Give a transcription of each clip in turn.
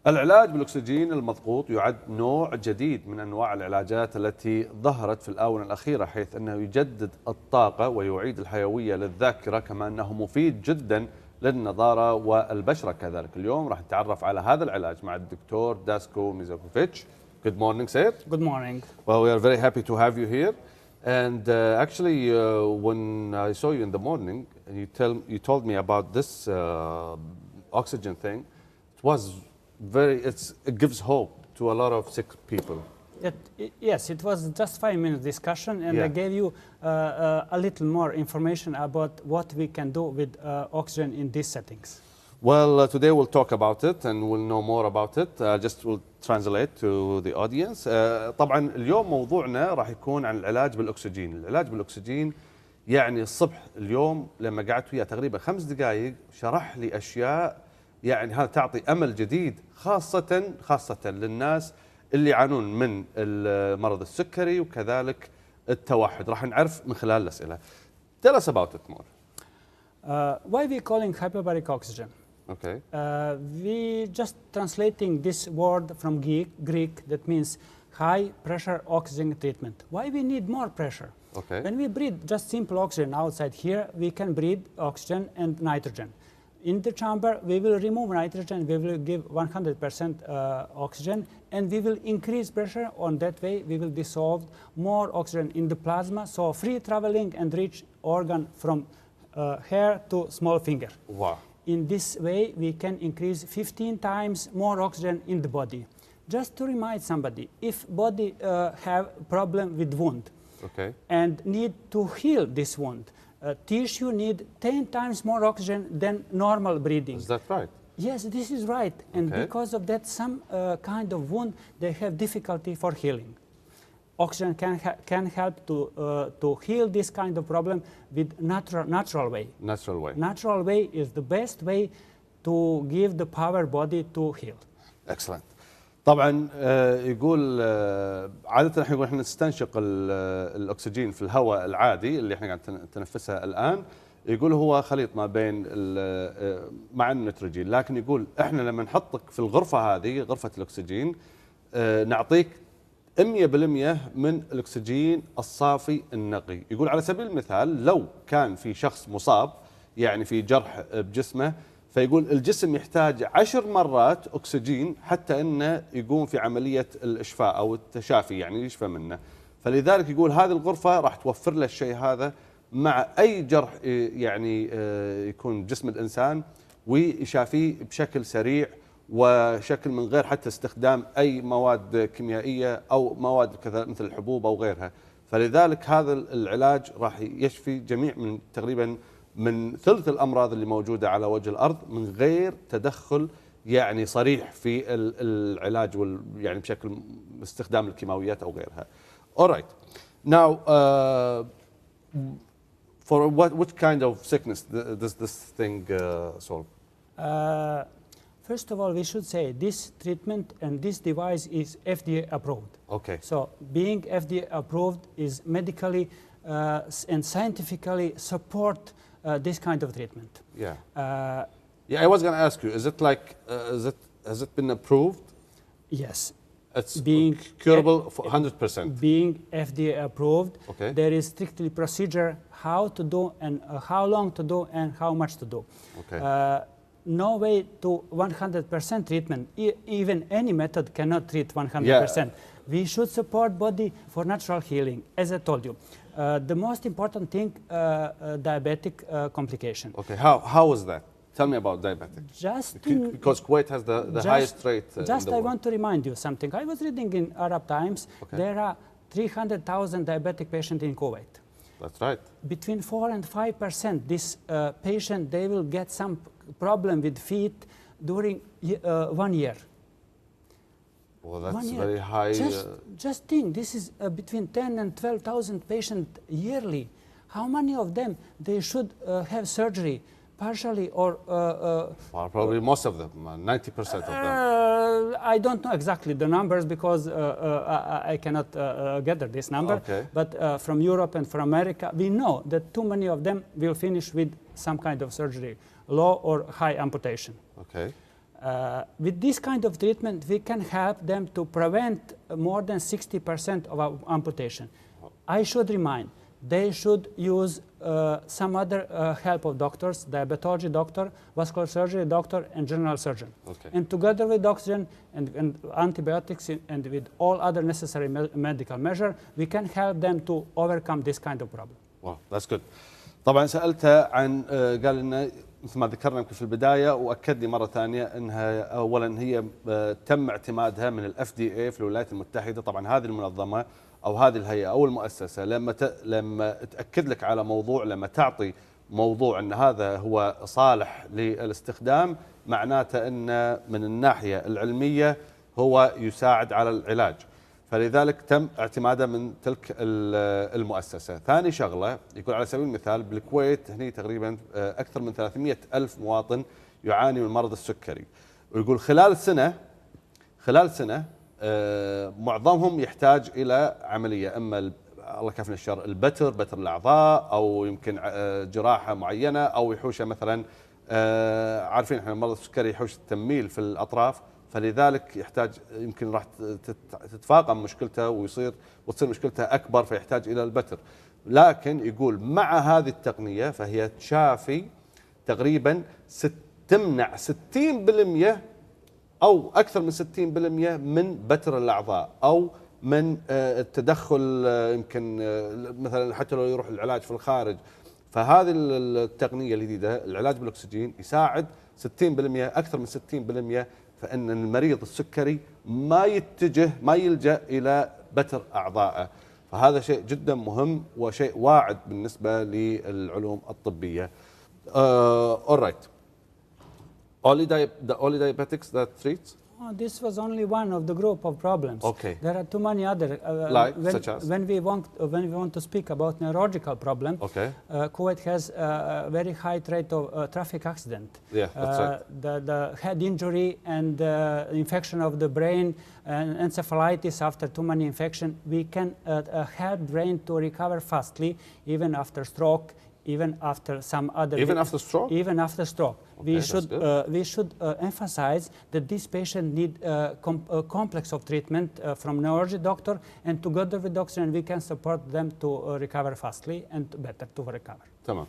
العلاج بالاكسجين المضغوط يعد نوع جديد من انواع العلاجات التي ظهرت في الاونه الاخيره، حيث انه يجدد الطاقه ويعيد الحيويه للذاكره، كما انه مفيد جدا للنضاره والبشره كذلك. اليوم راح نتعرف على هذا العلاج مع الدكتور داسكو ميزاكوفيتش. Good morning, sir. Good morning. Well, we are very happy to have you here. And actually, when I saw you in the morning, and you told me about this oxygen thing, it was it gives hope to a lot of sick people. Yes, it was just 5 minutes discussion, and I gave you a little more information about what we can do with oxygen in these settings. Well, today we'll talk about it and we'll know more about it. Just will translate to the audience. طبعا اليوم موضوعنا راح يكون عن العلاج بالاكسجين. العلاج بالاكسجين يعني الصبح اليوم لما قعدت وياه تقريبا 5 دقائق شرح لي اشياء يعني هذا تعطي امل جديد، خاصه للناس اللي يعانون من المرض السكري وكذلك التوحد. راح نعرف من خلال الاسئله. Tell us about it more. Why we calling hyperbaric oxygen? Okay. We just translating this word from Greek that means high pressure oxygen treatment. Why we need more pressure? Okay. When we breathe just simple oxygen outside here, we can breathe oxygen and nitrogen. In the chamber, we will remove nitrogen, we will give 100% oxygen, and we will increase pressure. On that way, we will dissolve more oxygen in the plasma, so free traveling and reach organ from hair to small finger. Wow. In this way, we can increase 15 times more oxygen in the body. Just to remind somebody, if body have problem with wound, okay, and need to heal this wound, tissue need 10 times more oxygen than normal breathing. Is that right? Yes, this is right. And okay, because of that, some kind of wound, they have difficulty for healing. Oxygen can help to heal this kind of problem with natural way. Natural way. Natural way is the best way to give the power body to heal. Excellent. طبعا يقول عادة احنا نقول احنا نستنشق الاكسجين في الهواء العادي اللي احنا قاعد نتنفسه الان، يقول هو خليط ما بين مع النيتروجين، لكن يقول احنا لما نحطك في الغرفة هذه غرفة الاكسجين نعطيك 100% من الاكسجين الصافي النقي. يقول على سبيل المثال لو كان في شخص مصاب يعني في جرح بجسمه، فيقول الجسم يحتاج 10 مرات اكسجين حتى انه يقوم في عمليه الاشفاء او التشافي، يعني يشفى منه. فلذلك يقول هذه الغرفه راح توفر له الشيء هذا مع اي جرح يعني يكون جسم الانسان، ويشافيه بشكل سريع وشكل من غير حتى استخدام اي مواد كيميائيه او مواد كذا مثل الحبوب او غيرها. فلذلك هذا العلاج راح يشفي جميع من تقريبا من ثلث الامراض اللي موجوده على وجه الارض من غير تدخل يعني صريح في العلاج يعني بشكل استخدام الكيماويات او غيرها. Alright. Now, for which kind of sickness does this thing solve? First of all, we should say this treatment and this device is FDA approved. Okay. So being FDA approved is medically and scientifically support this kind of treatment. Yeah. Yeah, I was going to ask you, is it like, has it been approved? Yes. It's being curable for 100%. Being FDA approved, okay, there is strictly procedure how to do and how long to do and how much to do. Okay. No way to 100% treatment. Even any method cannot treat 100%. Yeah. We should support body for natural healing, as I told you. The most important thing, diabetic complication. Okay, how is that? Tell me about diabetic. Just because Kuwait has the highest rate in the I world. want to remind you something. I was reading in Arab Times, okay, there are 300,000 diabetic patients in Kuwait. That's right. Between 4 and 5%, this patient, they will get some problem with feet during 1 year. Well, that's very high. Just think, this is between 10 and 12,000 patients yearly. How many of them they should have surgery, partially or? Well, probably most of them, 90% of them. I don't know exactly the numbers because I cannot gather this number. Okay. But from Europe and from America, we know that too many of them will finish with some kind of surgery, low or high amputation. Okay. With this kind of treatment, we can help them to prevent more than 60% of amputation. I should remind, they should use some other help of doctors, diabetology doctor, vascular surgery doctor, and general surgeon. Okay. And together with oxygen and antibiotics and with all other necessary medical measures, we can help them to overcome this kind of problem. Wow, that's good. طبعا سألته عن قال لنا مثل ما ذكرنا يمكن في البداية، وأكد لي مرة ثانية أنها أولا هي تم اعتمادها من الFDA في الولايات المتحدة. طبعا هذه المنظمة أو هذه الهيئة أو المؤسسة لما تأكد لك على موضوع، لما تعطي موضوع أن هذا هو صالح للاستخدام، معناته أن من الناحية العلمية هو يساعد على العلاج، فلذلك تم اعتماده من تلك المؤسسة. ثاني شغلة يقول على سبيل المثال بالكويت هني تقريبا أكثر من 300 ألف مواطن يعاني من مرض السكري، ويقول خلال سنة معظمهم يحتاج إلى عملية، إما الله يكفينا الشر بتر الأعضاء، أو يمكن جراحة معينة، أو يحوشه مثلا عارفين احنا مرض السكري يحوش التميل في الأطراف، فلذلك يحتاج يمكن راح تتفاقم مشكلته وتصير مشكلته أكبر فيحتاج إلى البتر. لكن يقول مع هذه التقنية فهي تشافي تقريبا تمنع 60% أو أكثر من 60% من بتر الأعضاء أو من التدخل، يمكن مثلا حتى لو يروح العلاج في الخارج. فهذه التقنية الجديدة العلاج بالأكسجين يساعد 60% أكثر من 60%، فإن المريض السكري ما يلجأ إلى بتر أعضائه. فهذا شيء جدا مهم وشيء واعد بالنسبة للعلوم الطبية. All right. Only diabetics that treats? Oh, this was only one of the group of problems. Okay. There are too many other. Such as? When we want to speak about neurological problem, okay. Kuwait has a very high rate of traffic accident. Yeah, that's right. The head injury and infection of the brain and encephalitis after too many infection, we can help brain to recover fastly, even after stroke, even after some other. Even after stroke? Even after stroke. Okay, we should emphasize that this patient need a complex of treatment from neurology doctor, and together with oxygen we can support them to recover fastly and better to recover. تمام.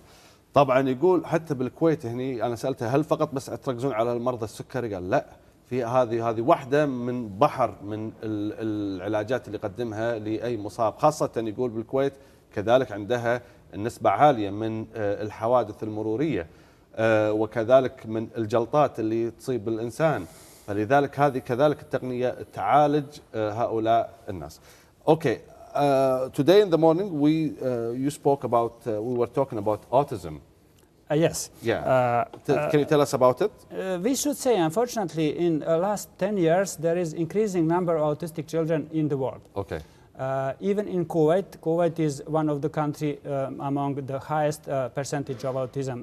طبعا يقول حتى بالكويت هني انا سالته هل فقط بس تركزون على المرضى السكري؟ قال لا، في هذه واحده من بحر من العلاجات اللي يقدمها لاي مصاب، خاصه يقول بالكويت كذلك عندها النسبه عاليه من الحوادث المروريه، وكذلك من الجلطات اللي تصيب الإنسان، فلذلك هذه كذلك التقنية تعالج هؤلاء الناس. Okay, today in the morning you spoke about we were talking about autism. Yes. Yeah. Can you tell us about it? We should say, unfortunately, in the last 10 years there is increasing number of autistic children in the world. Okay. Even in Kuwait is one of the country among the highest percentage of autism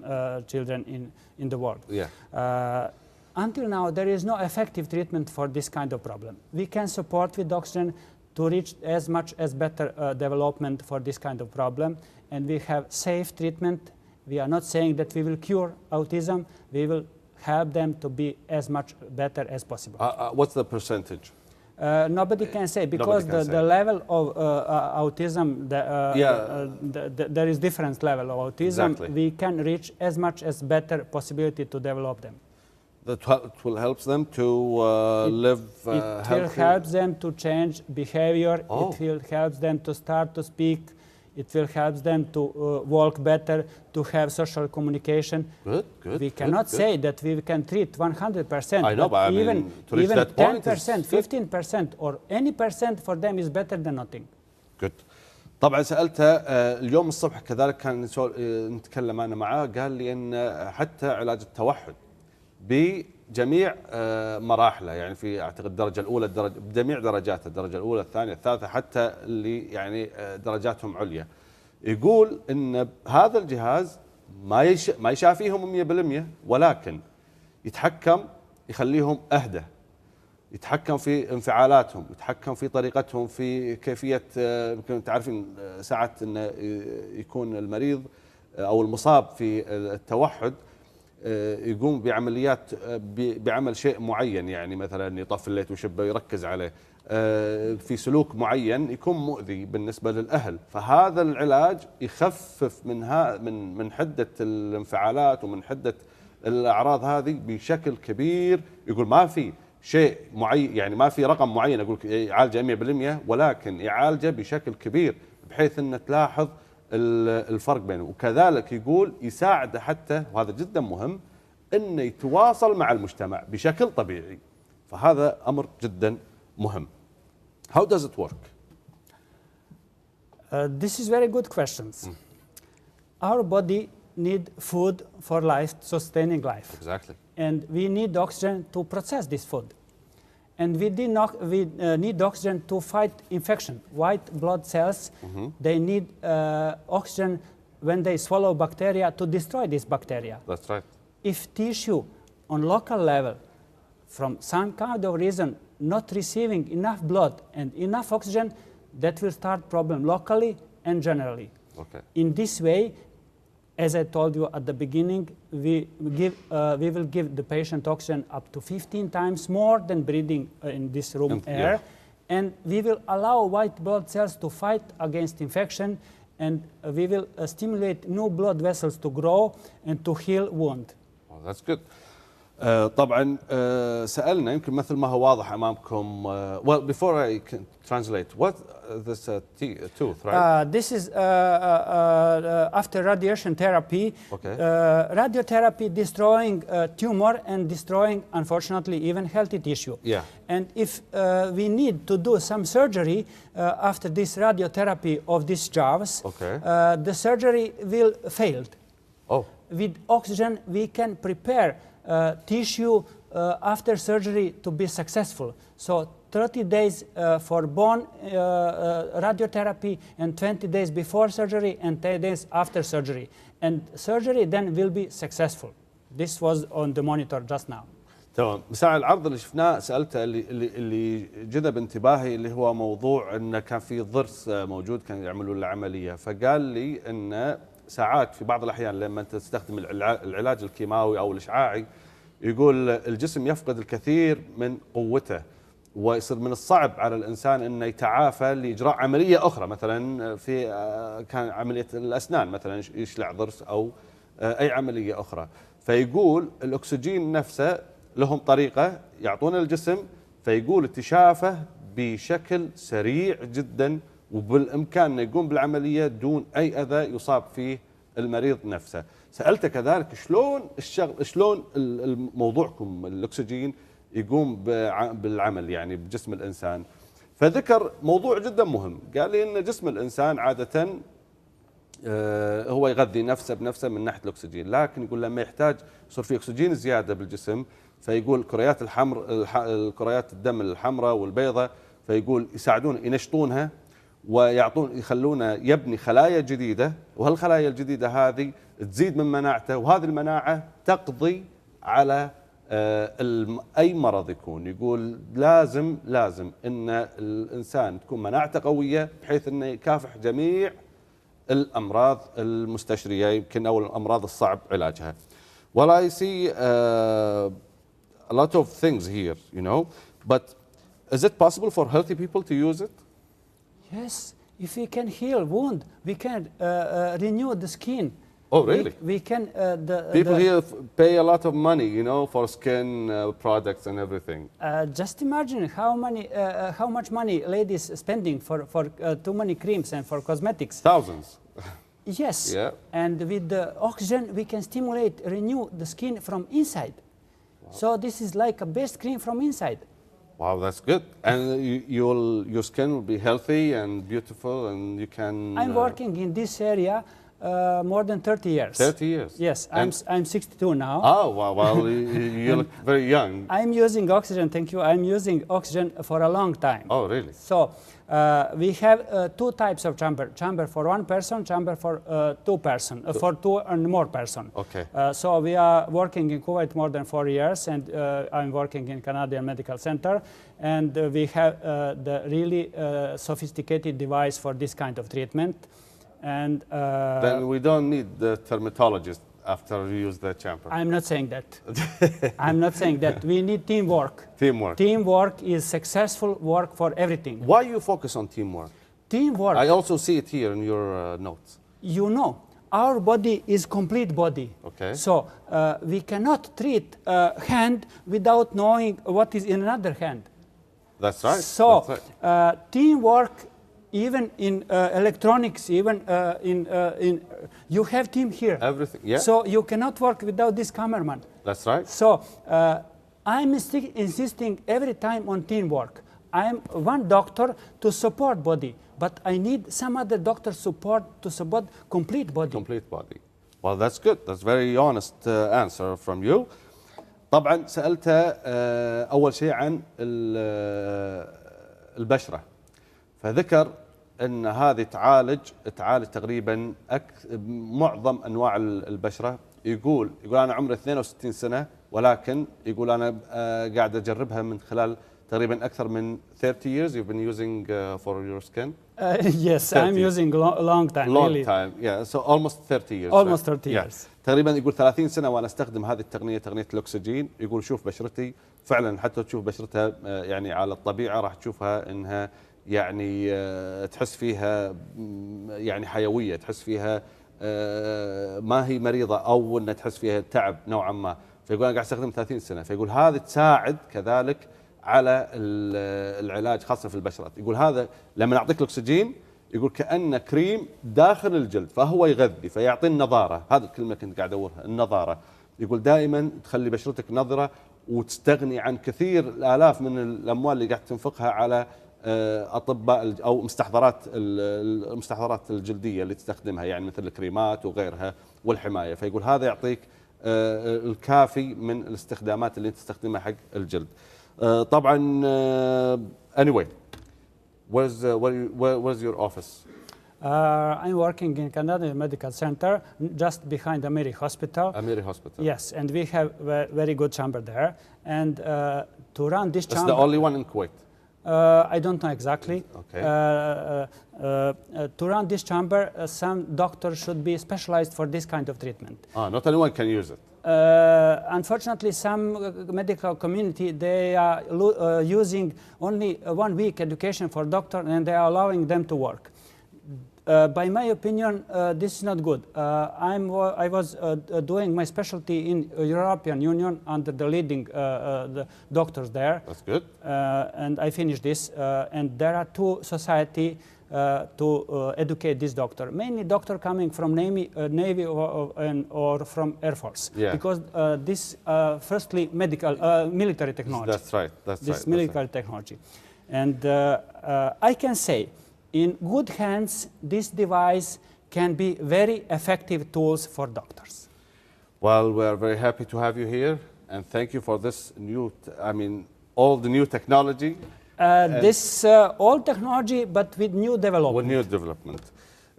children in the world. Yeah. Until now, there is no effective treatment for this kind of problem. We can support with oxygen to reach as much as better development for this kind of problem, and we have safe treatment. We are not saying that we will cure autism. We will help them to be as much better as possible. What's the percentage? Nobody can say, because the level of autism, there is different level of autism. Exactly. We can reach as much as better possibility to develop them. That will help them to live healthy? It will help them to change behavior. Oh. It will help them to start to speak. It will help them to walk better, to have social communication. Good. We cannot say that we can treat 100%. I know, but I mean, to reach that point, 10%, 15%, or any percent for them is better than nothing. Good. طبعا سألته اليوم الصبح كذلك كان نتكلم أنا معاه، قال لي أن حتى علاج التوحد بجميع مراحله، يعني في اعتقد الدرجه الاولى بجميع درجاته، الدرجه الاولى الثانيه الثالثه حتى اللي يعني درجاتهم عليا، يقول ان هذا الجهاز ما يشافيهم 100%، ولكن يتحكم، يخليهم اهدى، يتحكم في انفعالاتهم، يتحكم في طريقتهم، في كيفيه يمكن تعرفين ساعات انه يكون المريض او المصاب في التوحد يقوم بعمليات بعمل شيء معين، يعني مثلا يطفي الليت ويشبه ويركز عليه في سلوك معين يكون مؤذي بالنسبه للاهل، فهذا العلاج يخفف من حده الانفعالات ومن حده الاعراض هذه بشكل كبير. يقول ما في شيء معين، يعني ما في رقم معين اقول يعالجه 100%، ولكن يعالجه بشكل كبير بحيث ان تلاحظ الفرق بينه. وكذلك يقول يساعده حتى، وهذا جدا مهم، انه يتواصل مع المجتمع بشكل طبيعي، فهذا امر جدا مهم. How does it work? This is very good questions. Our body need food for life, sustaining life. Exactly. And we need oxygen to process this food. And we need oxygen to fight infection. White blood cells, they need oxygen when they swallow bacteria to destroy this bacteria. That's right. If tissue on local level, from some kind of reason, not receiving enough blood and enough oxygen, that will start problem locally and generally. Okay. In this way, as I told you at the beginning, we will give the patient oxygen up to 15 times more than breathing in this room air. Yeah. And we will allow white blood cells to fight against infection, and we will stimulate new blood vessels to grow and to heal wound. Oh, that's good. طبعا سألنا يمكن مثل ما هو واضح أمامكم. Well, before I can translate, what this tooth, right? This is after radiation therapy. Okay. Radiotherapy destroying tumor and destroying, unfortunately, even healthy tissue. Yeah. And if we need to do some surgery after this radiotherapy of these jaws, okay, the surgery will fail. Oh. With oxygen, we can prepare tissue after surgery to be successful. So 30 days for bone radiotherapy, and 20 days before surgery, and 10 days after surgery. And surgery then will be successful. This was on the monitor just now. تمام. مساء العرض اللي شفناه سألته اللي جذب انتباهي اللي هو موضوع انه كان في ضرس موجود كان يعملون له عملية، فقال لي انه ساعات في بعض الأحيان لما أنت تستخدم العلاج الكيماوي أو الإشعاعي يقول الجسم يفقد الكثير من قوته، ويصير من الصعب على الإنسان أنه يتعافى لإجراء عملية أخرى، مثلا في كان عملية الأسنان مثلا يشلع ضرس أو أي عملية أخرى. فيقول الأكسجين نفسه لهم طريقة يعطون الجسم، فيقول اكتشافه بشكل سريع جدا، وبالإمكان أن يقوم بالعملية دون أي أذى يصاب فيه المريض نفسه. سألته كذلك شلون موضوعكم الأكسجين يقوم بالعمل يعني بجسم الإنسان، فذكر موضوع جدا مهم. قال لي أن جسم الإنسان عادة هو يغذي نفسه بنفسه من ناحية الأكسجين، لكن يقول لما يحتاج يصير في أكسجين زيادة بالجسم، فيقول كريات الدم الحمراء والبيضاء، فيقول يساعدون ينشطونها يخلونه يبني خلايا جديدة، وهالخلايا الجديدة هذه تزيد من مناعته، وهذه المناعة تقضي على أي مرض يكون. يقول لازم أن الإنسان تكون مناعته قوية بحيث أنه يكافح جميع الأمراض المستشرية يمكن أو الأمراض الصعب علاجها. Well, I see a lot of things here, but is it possible for healthy people to use it? Yes, if we can heal wound, we can renew the skin. Oh, really? We can. People here pay a lot of money, for skin products and everything. Just imagine how much money ladies spending for too many creams and for cosmetics. Thousands. Yes. Yeah. And with the oxygen, we can renew the skin from inside. Wow. So this is like a best cream from inside. Wow, that's good. And your skin will be healthy and beautiful, and you can... I'm working in this area more than 30 years. 30 years? Yes, I'm 62 now. Oh, wow, well, you look very young. I'm using oxygen, thank you. I'm using oxygen for a long time. Oh, really? So we have two types of chamber for one person, chamber for two person, for two and more person. Okay. So we are working in Kuwait more than 4 years, and I'm working in Canadian Medical Center, and we have the really sophisticated device for this kind of treatment. And then we don't need the dermatologist after you use the chamber. I'm not saying that. I'm not saying that. We need teamwork. Teamwork. Teamwork is successful work for everything. Why you focus on teamwork? Teamwork. I also see it here in your notes. You know, our body is complete body. Okay. So we cannot treat a hand without knowing what is in another hand. That's right. So That's right. teamwork, even in electronics, even in you have team here. Everything. Yeah. So you cannot work without this cameraman. That's right. So I'm insisting every time on teamwork. I'm one doctor to support body, but I need some other doctor support to support complete body. Complete body. Well, that's good. That's very honest answer from you. طبعا سألته أول شيء عن البشرة، فذكر أن هذه تعالج تقريبا معظم أنواع البشرة. يقول أنا عمري 62 سنة، ولكن يقول أنا قاعد أجربها من خلال تقريبا أكثر من 30 years. You've been using for your skin? Yes, 30. I'm using long time. Long really. time, yeah. So almost 30 years. Almost 30 yeah. years. تقريبا يقول 30 سنة وأنا أستخدم هذه التقنية، تقنية الأكسجين. يقول شوف بشرتي فعلا، حتى تشوف بشرتها يعني على الطبيعة راح تشوفها إنها يعني تحس فيها يعني حيوية، تحس فيها ما هي مريضة أو إنها تحس فيها تعب نوعا ما. فيقول أنا قاعد أستخدم 30 سنة، فيقول هذه تساعد كذلك على العلاج خاصة في البشرة. يقول هذا لما نعطيك الأكسجين يقول كأنه كريم داخل الجلد، فهو يغذي فيعطي النضارة. هذه الكلمة كنت قاعد أدورها، النضارة. يقول دائما تخلي بشرتك نضرة وتستغني عن كثير الآلاف من الأموال اللي قاعد تنفقها على أطباء أو المستحضرات الجلدية اللي تستخدمها، يعني مثل الكريمات وغيرها والحماية. فيقول هذا يعطيك الكافي من الاستخدامات اللي تستخدمها حق الجلد. طبعا anyway, where's your office? I'm working in Canadian Medical Center, just behind Amiri Hospital. Amiri Hospital. Yes, and we have a very good chamber there. And to run this chamber... It's the only one in Kuwait? I don't know exactly. Okay. To run this chamber, some doctors should be specialized for this kind of treatment. Not anyone can use it. Unfortunately, some medical community, they are using only 1 week education for doctor, and they are allowing them to work. By my opinion, this is not good. I was doing my specialty in European Union under the leading the doctors there. That's good. And I finished this. And there are two society to educate this doctor. Mainly doctor coming from Navy or from Air Force. Yeah. Because this, firstly, military technology. That's right. This military technology. And I can say, in good hands, this device can be very effective tools for doctors. Well, we're very happy to have you here, and thank you for this new, all the new technology. This old technology, but with new development. With new development.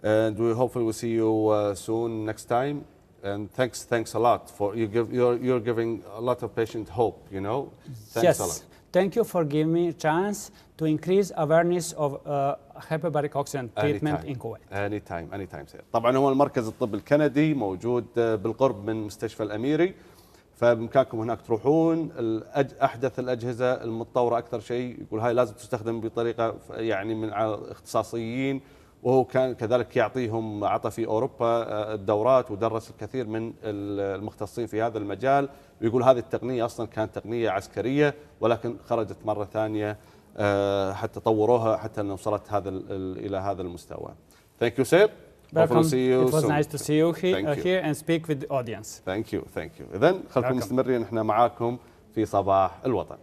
And we hopefully will see you soon next time. And thanks a lot for you're giving a lot of patients hope, you know. Thanks a lot. Thank you for giving me a chance to increase awareness of hyperbaric oxygen treatment in Kuwait. Anytime sir. طبعا هو المركز الطبي الكندي موجود بالقرب من مستشفى الأميري، فبإمكانكم هناك تروحون. أحدث الأجهزة المتطورة أكثر شيء، يقول هاي لازم تستخدم بطريقة يعني من اختصاصيين، وهو كان كذلك يعطيهم عطى في أوروبا الدورات ودرس الكثير من المختصين في هذا المجال. ويقول هذه التقنية أصلا كانت تقنية عسكرية، ولكن خرجت مرة ثانية حتى طوروها حتى أن وصلت إلى هذا المستوى. Thank you, sir. Welcome. It was nice to see you here and speak with the audience. Thank you. إذن خلكم مستمرين، احنا معاكم في صباح الوطن.